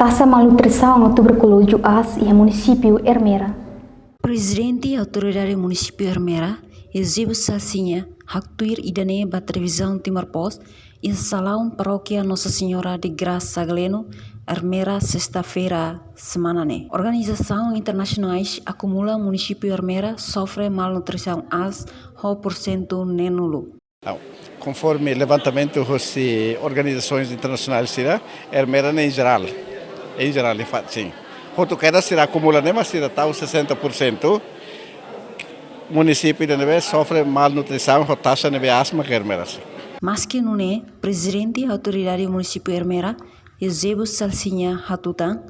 Taça malnutrição no tuberculose AS e município Ermera. Presidente Autoridade Município Ermera, Eusébio Salsinha, Haktuir Idane Batrevisão Timor-Poste, e Salão Paróquia Nossa Senhora de Graça Galeno, Ermera, sexta-feira, semana né. Organização internacionais acumula município Ermera sofre malnutrição AS, 100% nenulo. Conforme levantamento das organizações internacionais, Ermera em geral, sim. Quanto que será acumula, mas será tal 60%. Município de Neve sofre malnutrição, a taxa de asma que Ermera. Mas que não é, Presidente da Autoridade Município Ermera, Eusébio Salsinha Hatutan,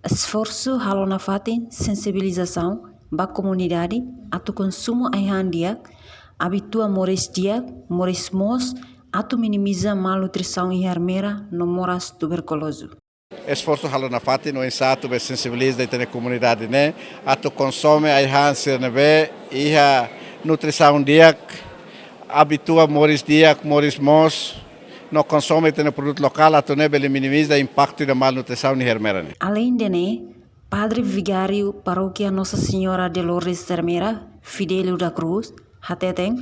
esforço halona fatin sensibilização ba comunidade atu consumo aihan dia, habitua mores dia, mores mos, atu minimiza malnutrição em Ermera no moras tuberculoso. Esforço halona fatin no insato be sensibiliza da comunidade né, atu consome aihan ser neve e a nutrição dia, habitua mores dia, mores mos, no consome de produto local, atu nebe minimiza o impacto da malnutrição em Ermera. Além de né, Padre Vigário Paróquia Nossa Senhora de Lourdes Ermera, Fidelio da Cruz, Hateteng,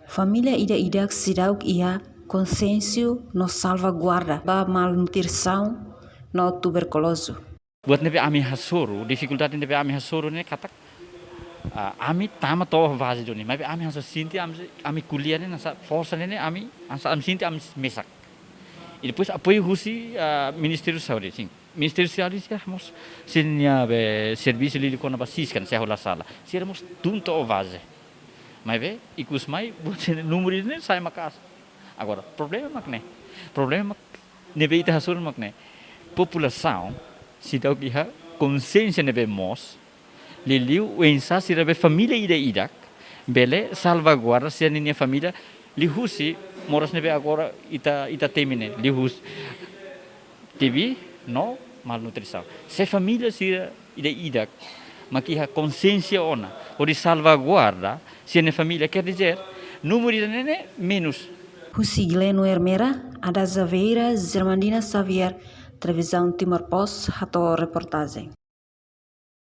família ida sidauk ia consciência no salvaguarda ba malnutrição no tuberculoso. Buat nebe ami hasoro, dificuldade nebe ami hasoro ne katak ami tama to vazi doni, mas ami hasa sinti ami kuliah ne nasa força ne ami asa ami sinti ami mesak. E depois apoio rusi Ministério da Saúde, sim. Ministério da Saúde sih harus sinya be serviço li kona basiskan saya hola sala. Sih harus tunto o vazi. Mas be ikus mai buat número ne saya makas. Agora problema makne. Problema nebe ita hasoro makne. População se dá o que ha consciência nebe mos liliu wensa sira be família ida idak bele salvaguarda se a família lihusi moras nebe agora ita temine lihus tv no malnutrição se família sira ida idak maki ha consciência ona o de salvaguarda se a família quer dizer número de menos. Husi Gleno Ermera, Ada Zaveira, Zermandina Xavier, Televisão Timor-Poste, Rato Reportagem.